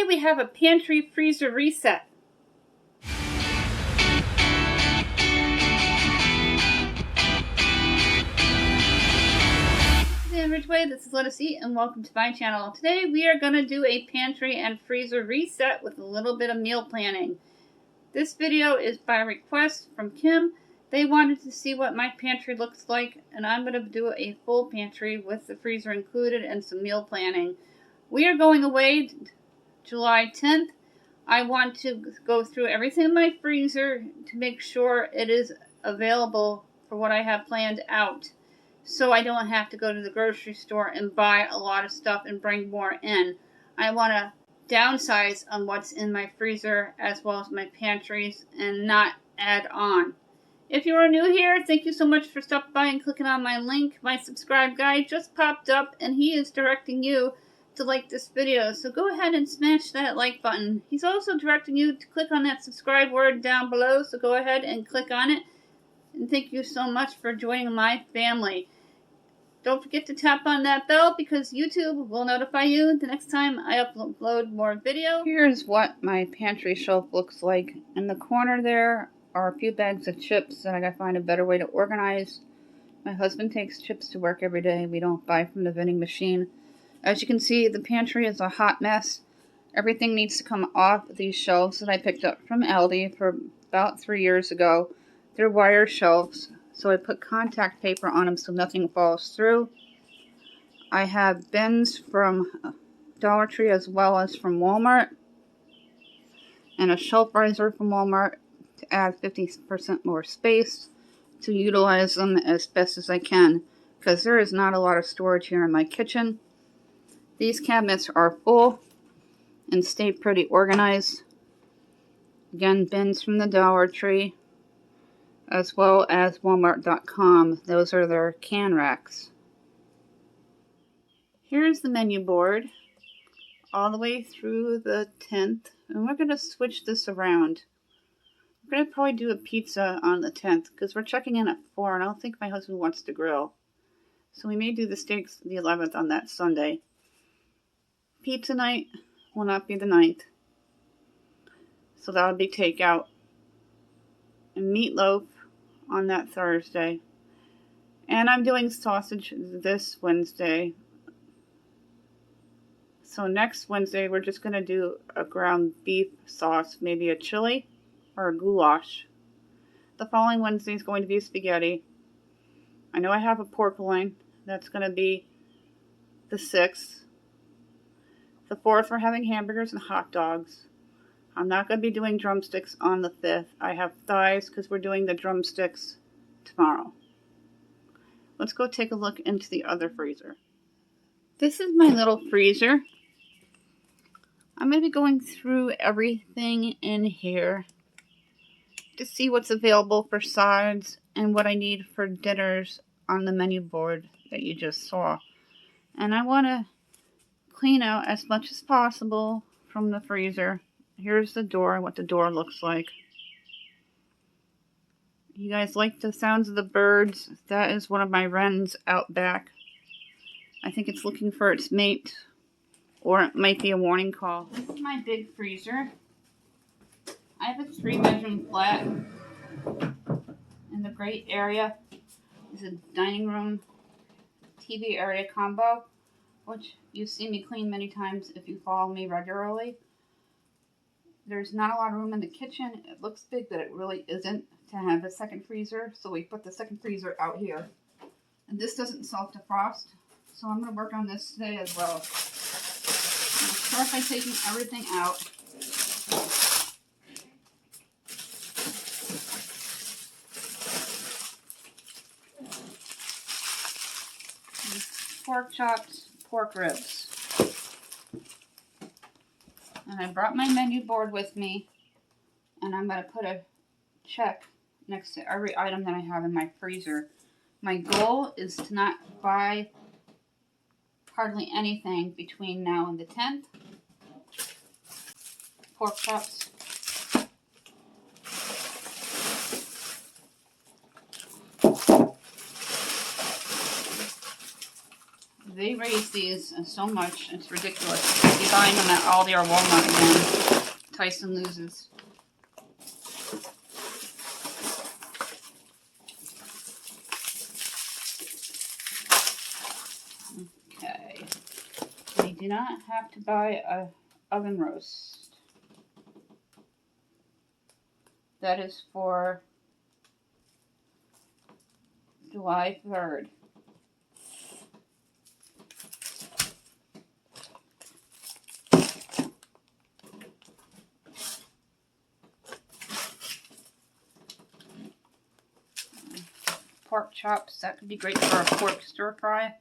we have a pantry freezer reset. Ridgeway, this is Let Us Eat, and welcome to my channel. Today we are going to do a pantry and freezer reset with a little bit of meal planning. This video is by request from Kim. They wanted to see what my pantry looks like, and I'm going to do a full pantry with the freezer included and some meal planning. We are going away July 10th. I want to go through everything in my freezer to make sure it is available for what I have planned out, so I don't have to go to the grocery store and buy a lot of stuff and bring more in. I want to downsize on what's in my freezer as well as my pantries and not add on. If you are new here, thank you so much for stopping by and clicking on my link. My subscribe guy just popped up and he is directing you to like this video, so go ahead and smash that like button. He's also directing you to click on that subscribe word down below, so go ahead and click on it. And thank you so much for joining my family. Don't forget to tap on that bell because YouTube will notify you the next time I upload more video. Here's what my pantry shelf looks like. In the corner there are a few bags of chips that I gotta find a better way to organize. My husband takes chips to work every day. We don't buy from the vending machine. As you can see, the pantry is a hot mess. Everything needs to come off these shelves that I picked up from Aldi for about 3 years ago. They're wire shelves, so I put contact paper on them so nothing falls through. I have bins from Dollar Tree as well as from Walmart, and a shelf riser from Walmart to add 50% more space to utilize them as best as I can, because there is not a lot of storage here in my kitchen. These cabinets are full and stay pretty organized. Again, bins from the Dollar Tree as well as Walmart.com. Those are their can racks. Here's the menu board all the way through the 10th, and we're going to switch this around. We're going to probably do a pizza on the 10th because we're checking in at 4 and I don't think my husband wants to grill. So we may do the steaks the 11th on that Sunday. Pizza night will not be the 9th, so that'll be takeout. And meatloaf on that Thursday. And I'm doing sausage this Wednesday. So next Wednesday we're just going to do a ground beef sauce, maybe a chili or a goulash. The following Wednesday is going to be spaghetti. I know I have a pork loin. That's going to be the 6th. The 4th we're having hamburgers and hot dogs. I'm not going to be doing drumsticks on the 5th. I have thighs because we're doing the drumsticks tomorrow. Let's go take a look into the other freezer. This is my little freezer. I'm going to be going through everything in here to see what's available for sides and what I need for dinners on the menu board that you just saw. And I want to clean out as much as possible from the freezer. Here's the door, what the door looks like. You guys like the sounds of the birds? That is one of my wrens out back. I think it's looking for its mate, or it might be a warning call. This is my big freezer. I have a 3-bedroom flat, and the great area is a dining room TV area combo, which you've seen me clean many times if you follow me regularly. There's not a lot of room in the kitchen. It looks big, but it really isn't to have a second freezer. So we put the second freezer out here. And this doesn't self-defrost. So I'm going to work on this today as well. I'm going to start by taking everything out. Pork chops, pork ribs. And I brought my menu board with me, and I'm going to put a check next to every item that I have in my freezer. My goal is to not buy hardly anything between now and the 10th. Pork chops. They raise these so much, it's ridiculous. You'll be buying them at Aldi or Walmart again. Tyson loses. Okay. We do not have to buy a oven roast. That is for July 3rd. Pork chops, that could be great for a pork stir fry.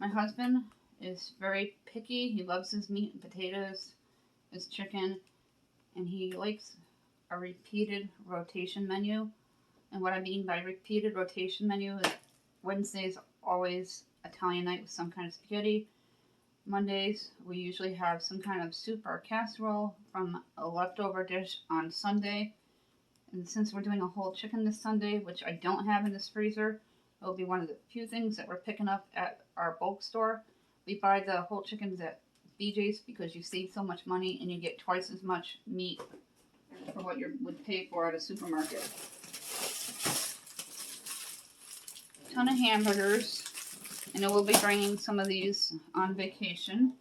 My husband is very picky. He loves his meat and potatoes, his chicken, and he likes a repeated rotation menu. And what I mean by repeated rotation menu is Wednesdays always Italian night with some kind of spaghetti. Mondays we usually have some kind of soup or casserole from a leftover dish on Sunday. And since we're doing a whole chicken this Sunday, which I don't have in this freezer, it'll be one of the few things that we're picking up at our bulk store. We buy the whole chickens at BJ's because you save so much money and you get twice as much meat for what you would pay for at a supermarket. A ton of hamburgers. I know we'll be bringing some of these on vacation.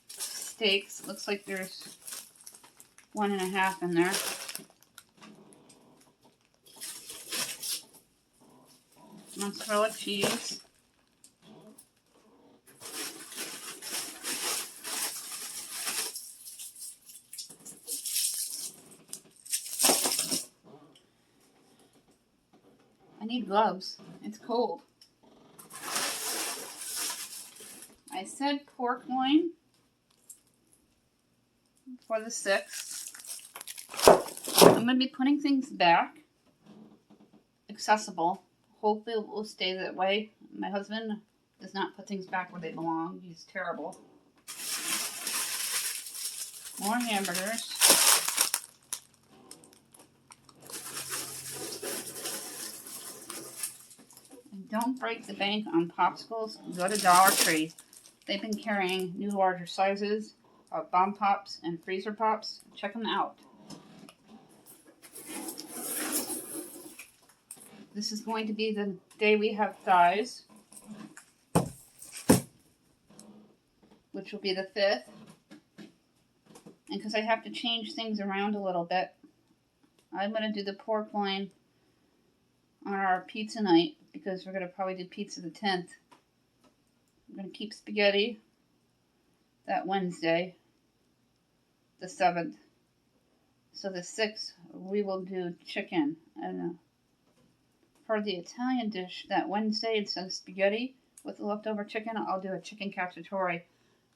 Steaks. Looks like there's 1.5 in there. Mozzarella cheese. I need gloves. It's cold. I said pork loin for the 6th. I'm going to be putting things back. Accessible. Hopefully it will stay that way. My husband does not put things back where they belong. He's terrible. More hamburgers. And don't break the bank on popsicles. Go to Dollar Tree. They've been carrying new larger sizes of bomb pops and freezer pops. Check them out. This is going to be the day we have thighs, which will be the 5th. And because I have to change things around a little bit, I'm going to do the pork loin on our pizza night because we're going to probably do pizza the 10th. I'm going to keep spaghetti that Wednesday, the 7th. So the 6th, we will do chicken. And for the Italian dish that Wednesday, instead of spaghetti with the leftover chicken, I'll do a chicken cacciatore.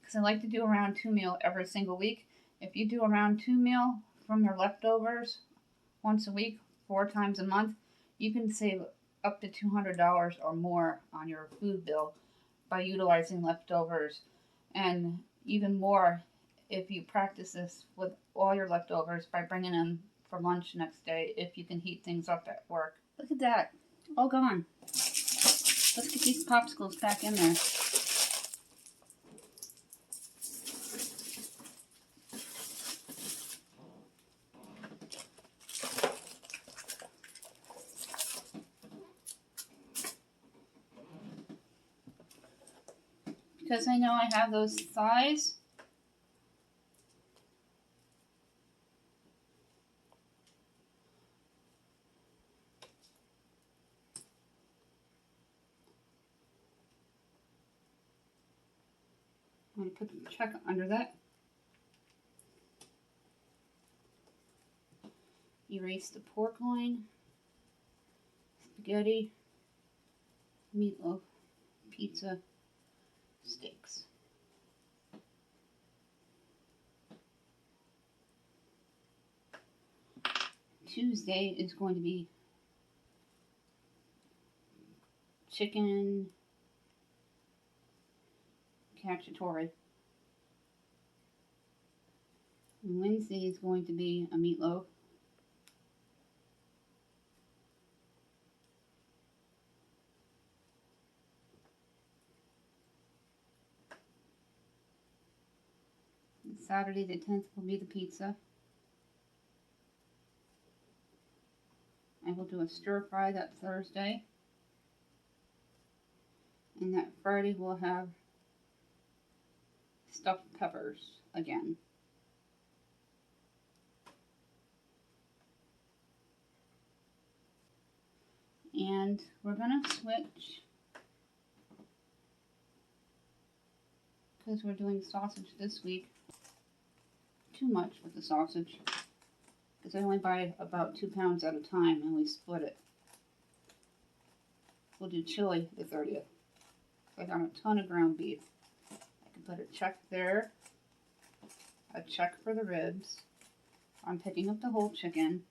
Because I like to do a round 2 meal every single week. If you do a round 2 meal from your leftovers once a week, 4 times a month, you can save up to $200 or more on your food bill by utilizing leftovers. And even more if you practice this with all your leftovers by bringing them for lunch next day if you can heat things up at work. Look at that. All gone. Let's get these popsicles back in there. Because I know I have those thighs. I'm going to put the check under that. Erase the pork loin, spaghetti, meatloaf, pizza, steaks. Tuesday is going to be chicken cacciatore. And Wednesday is going to be a meatloaf. Saturday the 10th will be the pizza. I will do a stir fry that Thursday. And that Friday we'll have stuffed peppers again. And we're going to switch, because we're doing sausage this week. Too much with the sausage, because I only buy about 2 pounds at a time and we split it. We'll do chili the 30th. I got a ton of ground beef. I can put a check there, a check for the ribs. I'm picking up the whole chicken,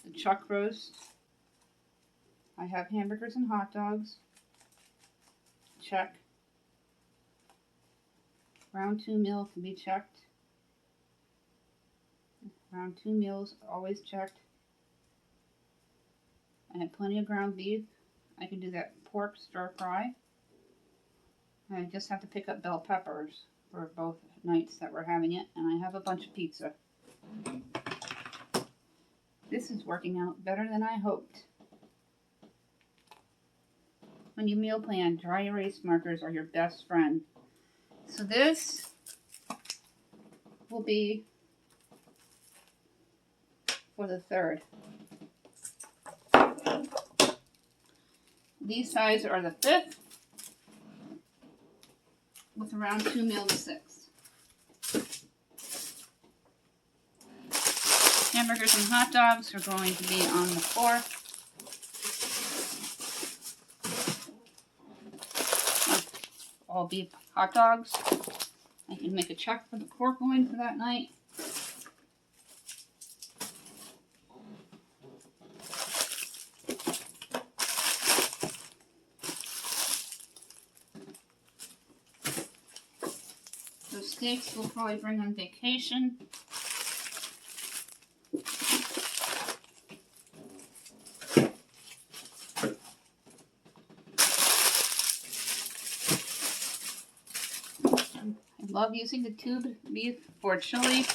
the chuck roast. I have hamburgers and hot dogs. Check. Round 2 meal can be checked. Round 2 meals always checked. I have plenty of ground beef. I can do that pork stir fry. I just have to pick up bell peppers for both nights that we're having it, and I have a bunch of pizza. This is working out better than I hoped. When you meal plan, dry erase markers are your best friend. So this will be for the 3rd. These size are the 5th, with around 2 meal the 6th. Hamburgers and hot dogs are going to be on the 4th. All beef hot dogs. I can make a check for the pork loin for that night. Those steaks we'll probably bring on vacation. I love using the tube beef for chili,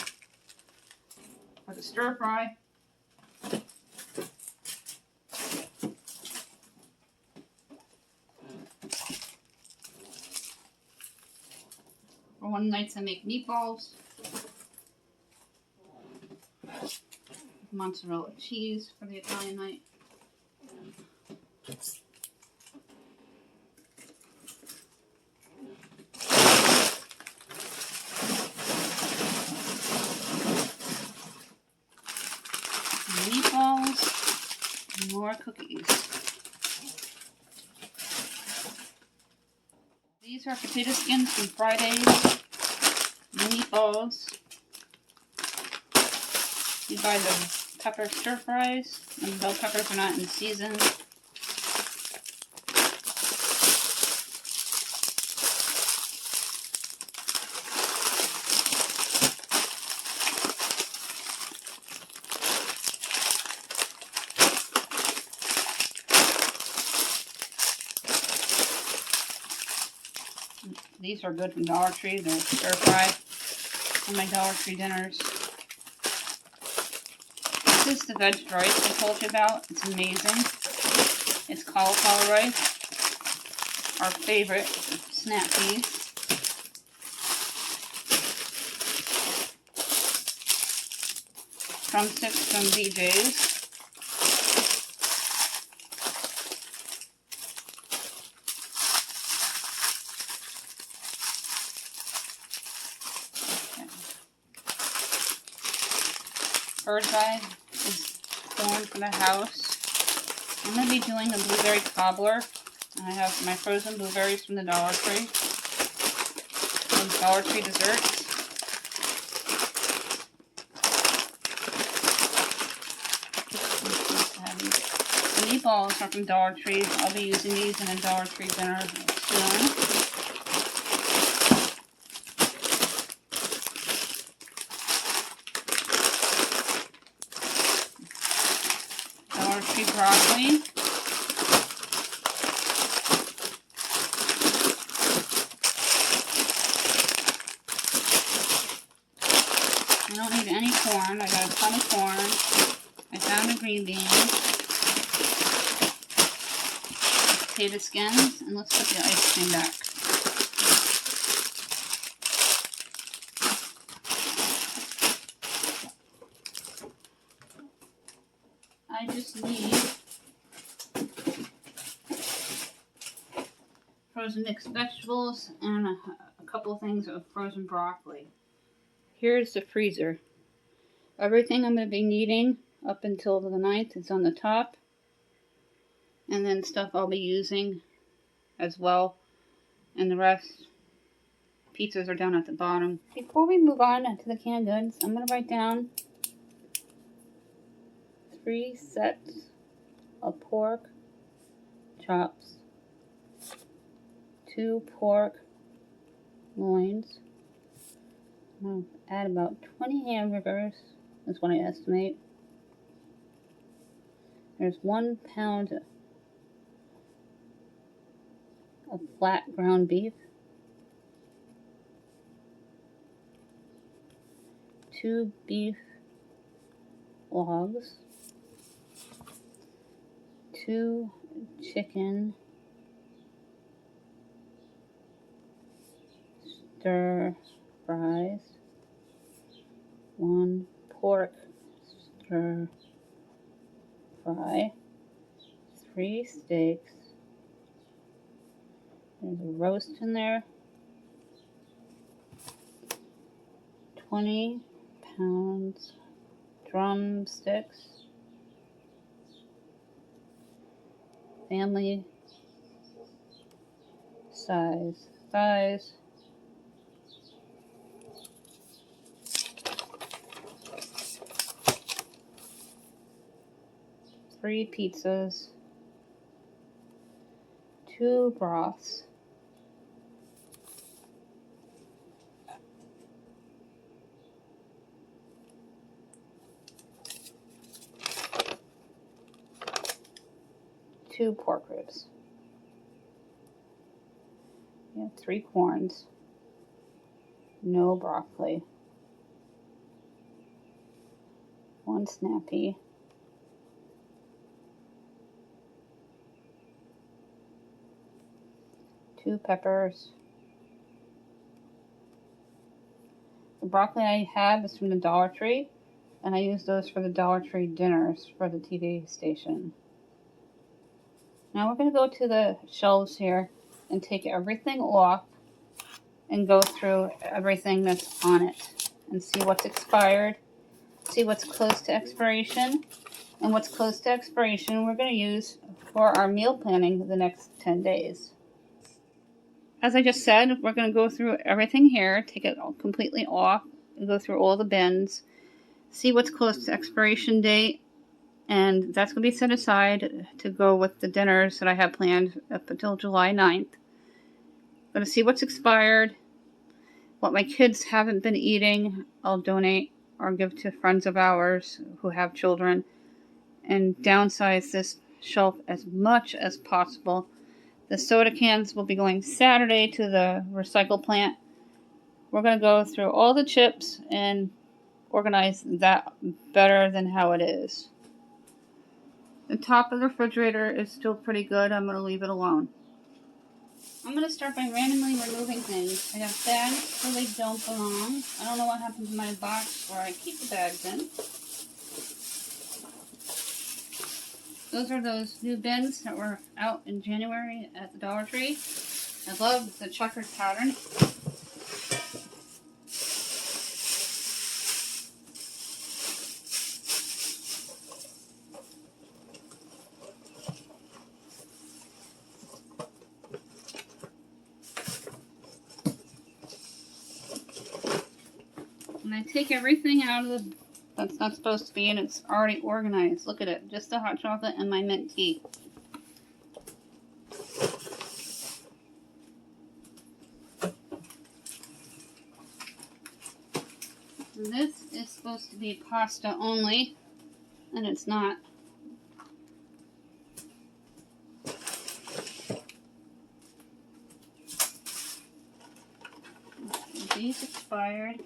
for the stir fry. For one nights I make meatballs, mozzarella cheese for the Italian night. Meatballs, and more cookies. These are potato skins from Fridays. Meatballs. You buy the pepper stir fries, and the bell peppers are not in season. These are good from Dollar Tree. They're stir fry for my Dollar Tree dinners. This is the veg rice I told you about. It's amazing. It's cauliflower rice, our favorite snap peas. Drumsticks from BJ's. Bird's eye is going for the house. I'm going to be doing a blueberry cobbler. I have my frozen blueberries from the Dollar Tree. Some Dollar Tree desserts. The meatballs are from Dollar Tree. I'll be using these in a Dollar Tree dinner soon. Broccoli. corn. I got a ton of corn. I found the green beans, potato skins, and let's put the ice cream back. I just need frozen mixed vegetables and a couple of things of frozen broccoli. Here's the freezer. Everything I'm going to be needing up until the 9th is on the top. And then stuff I'll be using as well. And the rest, pizzas are down at the bottom. Before we move on to the canned goods, I'm going to write down 3 sets of pork chops, 2 pork loins. I'm going to add about 20 hamburgers, is what I estimate. There's 1 pound of flat ground beef, 2 beef logs, 2 chicken stir fries, 1 pork stir fry, 3 steaks. There's a roast in there, 20 pounds drumsticks, family size thighs, 3 pizzas, 2 broths, 2 pork ribs. We have 3 corns, no broccoli, 1 snap pea, 2 peppers. The broccoli I have is from the Dollar Tree, and I use those for the Dollar Tree dinners for the TV station. Now we're going to go to the shelves here and take everything off and go through everything that's on it and see what's expired, see what's close to expiration, and what's close to expiration we're going to use for our meal planning the next 10 days. As I just said, we're going to go through everything here, take it all completely off, and go through all the bins, see what's close to expiration date, and that's going to be set aside to go with the dinners that I have planned up until July 9th. I'm going to see what's expired, what my kids haven't been eating, I'll donate or give to friends of ours who have children, and downsize this shelf as much as possible. The soda cans will be going Saturday to the recycle plant. We're going to go through all the chips and organize that better than how it is. The top of the refrigerator is still pretty good. I'm going to leave it alone. I'm going to start by randomly removing things. I have bags where they don't belong. I don't know what happened to my box where I keep the bags in. Those are those new bins that were out in January at the Dollar Tree. I love the checkered pattern. And I take everything out of the that's not supposed to be, and it's already organized. Look at it. Just the hot chocolate and my mint tea. And this is supposed to be pasta only, and it's not. These expired.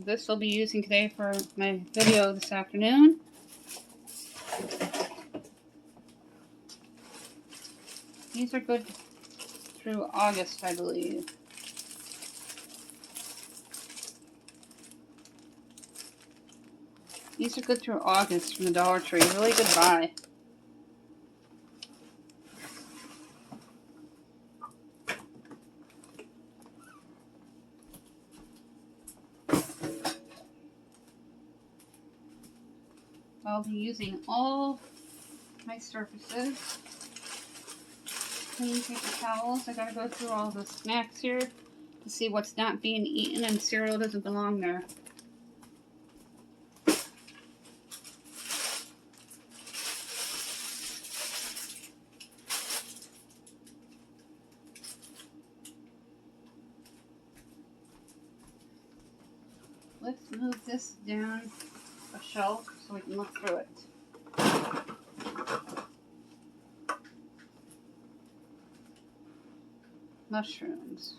This will be using today for my video this afternoon. These are good through August, I believe. These are good through August from the Dollar Tree. Really good buy. I'll be using all my surfaces. Clean paper towels. I gotta go through all the snacks here to see what's not being eaten, and cereal doesn't belong there. Let's move this down a shelf so we can look through it. Mushrooms.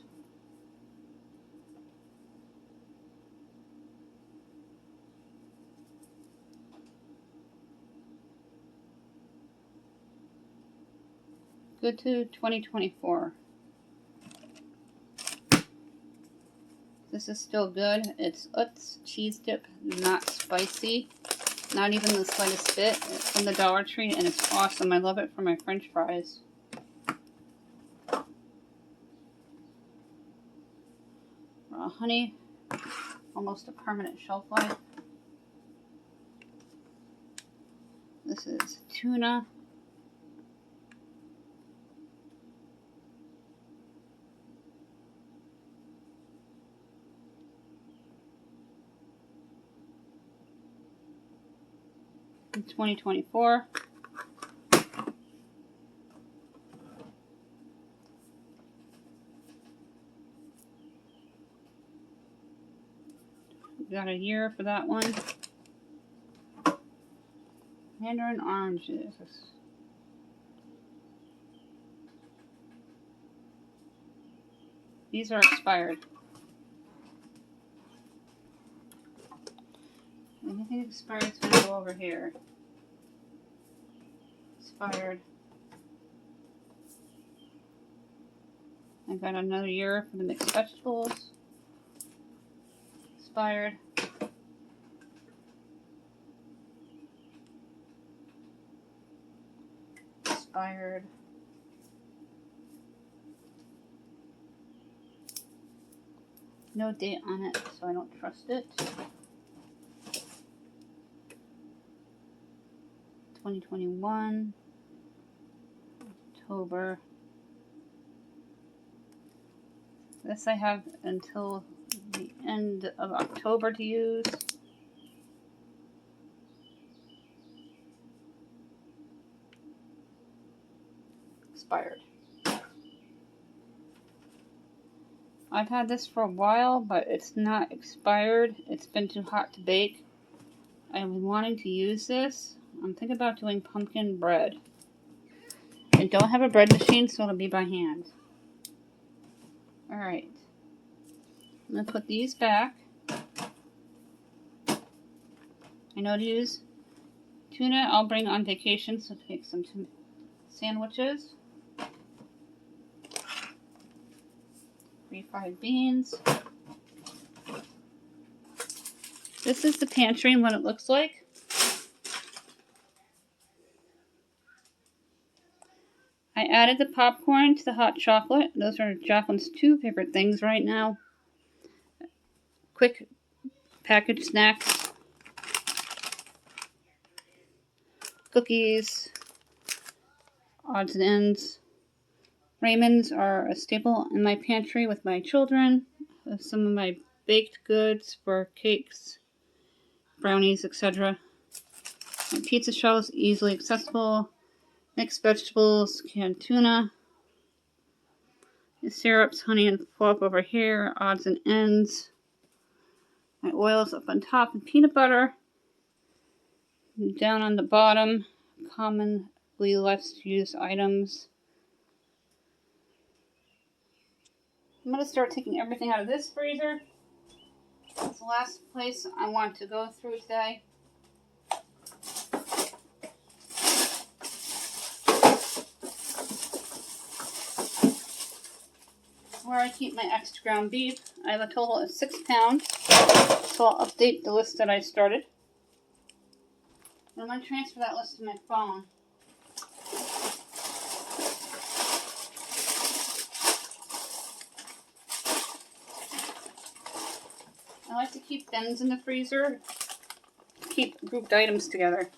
Good to 2024. This is still good. It's Utz cheese dip, not spicy. Not even the slightest bit. It's from the Dollar Tree and it's awesome. I love it for my French fries. Raw honey, almost a permanent shelf life. This is tuna. In 2024. Got a year for that one. Mandarin oranges. These are expired. Anything expired is going to go over here. Expired. I got another year for the mixed vegetables. Expired. Expired. No date on it, so I don't trust it. 2021. October. This I have until the end of October to use. Expired. I've had this for a while, but it's not expired. It's been too hot to bake. I've been wanting to use this. I'm thinking about doing pumpkin bread. I don't have a bread machine, so it'll be by hand. Alright. I'm going to put these back. I know to use tuna. I'll bring on vacation, so take some sandwiches. Refried beans. This is the pantry and what it looks like. I added the popcorn to the hot chocolate. Those are Jacqueline's two favorite things right now. Quick packaged snacks. Cookies. Odds and ends. Raymond's are a staple in my pantry with my children. Some of my baked goods for cakes, brownies, etc. My pizza shells, easily accessible. Mixed vegetables, canned tuna. The syrups, honey, and fluff over here. Odds and ends. My oils up on top and peanut butter. And down on the bottom, commonly less used items. I'm going to start taking everything out of this freezer. That's the last place I want to go through today. Where I keep my extra ground beef. I have a total of 6 pounds. So I'll update the list that I started. I'm going to transfer that list to my phone. I like to keep bins in the freezer to keep grouped items together.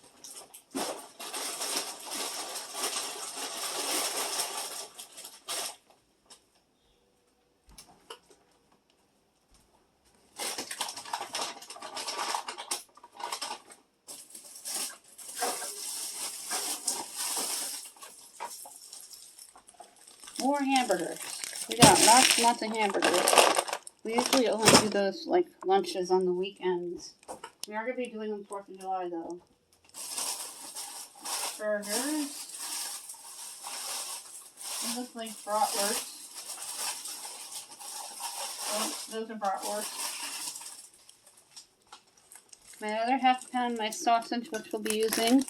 More hamburgers. We got lots and lots of hamburgers. We usually only do those like lunches on the weekends. We are going to be doing them 4th of July though. Burgers. They look like bratwurst. Oh, those are bratwurst. My other half pound, my sausage, which we'll be using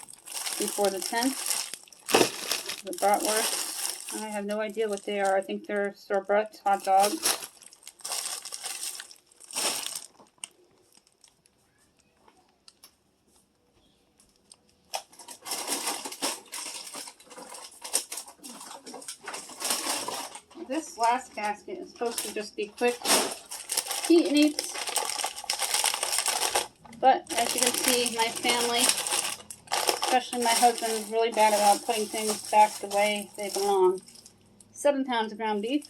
before the 10th. The bratwurst. I have no idea what they are. I think they're store-bought hot dogs. This last basket is supposed to just be quick heat and eats. But as you can see, my family, especially my husband, is really bad about putting things back the way they belong. 7 pounds of ground beef.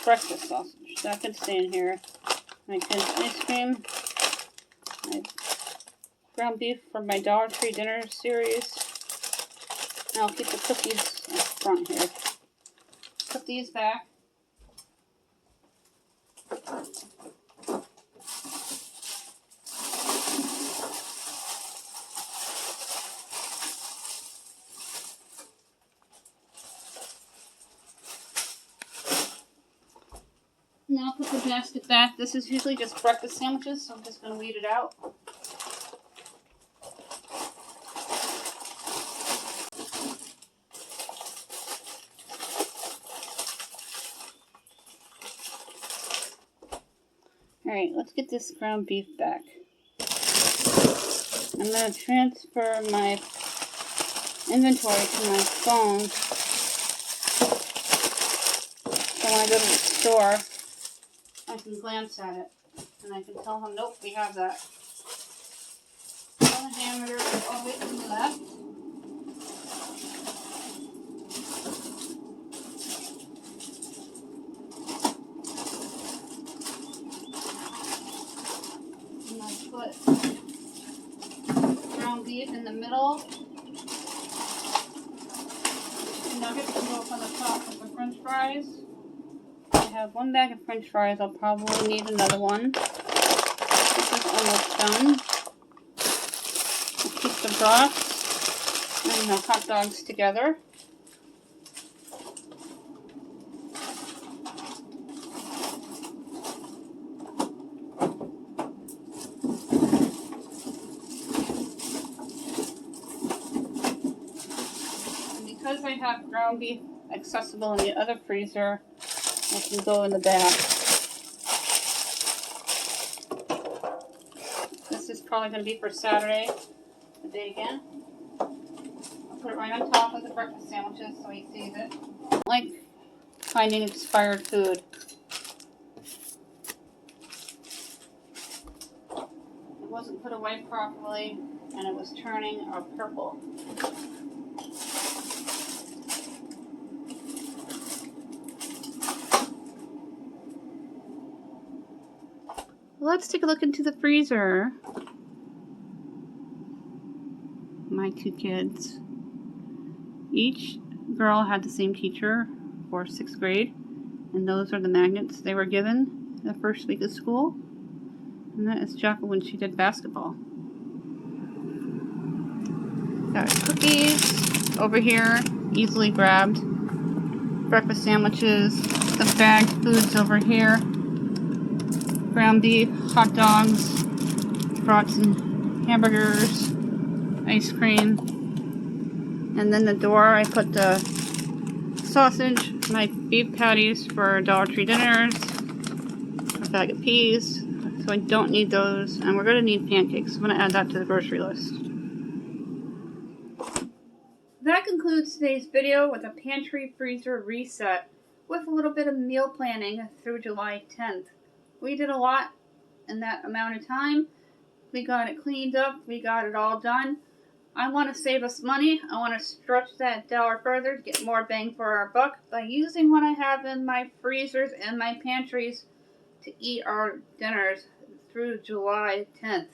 Breakfast sausage. That could stay in here. My kids' ice cream. My ground beef from my Dollar Tree dinner series. And I'll keep the cookies up front here. Put these back. Now put the basket back. This is usually just breakfast sandwiches, so I'm just going to weed it out. Alright, let's get this ground beef back. I'm going to transfer my inventory to my phone. So when I go to the store, I can glance at it. And I can tell them, nope, we have that. All the hamburgers are always to the left. Put ground beef in the middle. Nuggets can go up on the top with the french fries. I have 1 bag of french fries. I'll probably need another one. This is almost done. I'll keep the broth and the hot dogs together. Because I have ground beef accessible in the other freezer, I can go in the back. This is probably going to be for Saturday, the day again. I'll put it right on top of the breakfast sandwiches so he sees it. I like finding expired food. It wasn't put away properly and it was turning purple. Let's take a look into the freezer. My 2 kids. Each girl had the same teacher for 6th grade. And those are the magnets they were given the first week of school. And that is Jacqueline when she did basketball. Got cookies over here, easily grabbed. breakfast sandwiches, the bagged foods over here, ground beef, hot dogs, brought some hamburgers, ice cream, and then the door I put the sausage, my beef patties for Dollar Tree dinners, a bag of peas, so I don't need those, and we're going to need pancakes. I'm going to add that to the grocery list. That concludes today's video with a pantry freezer reset with a little bit of meal planning through July 10th. We did a lot in that amount of time. We got it cleaned up. We got it all done. I want to save us money. I want to stretch that dollar further to get more bang for our buck by using what I have in my freezers and my pantries to eat our dinners through July 10th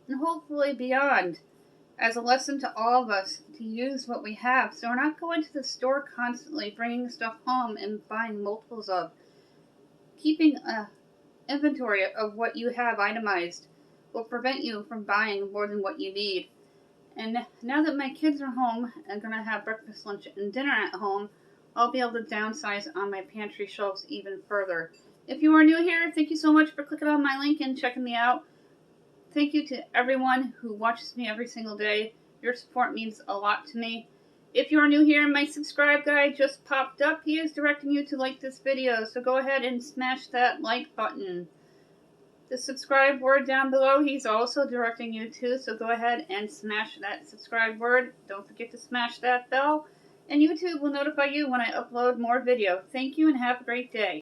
and hopefully beyond, as a lesson to all of us to use what we have so we're not going to the store constantly bringing stuff home and buying multiples of. Keeping an inventory of what you have itemized will prevent you from buying more than what you need. And now that my kids are home and going to have breakfast, lunch, and dinner at home, I'll be able to downsize on my pantry shelves even further. If you are new here, thank you so much for clicking on my link and checking me out. Thank you to everyone who watches me every single day. Your support means a lot to me. If you are new here, my subscribe guy just popped up. He is directing you to like this video, so go ahead and smash that like button. The subscribe word down below, he's also directing you to, so go ahead and smash that subscribe word. Don't forget to smash that bell, and YouTube will notify you when I upload more video. Thank you and have a great day.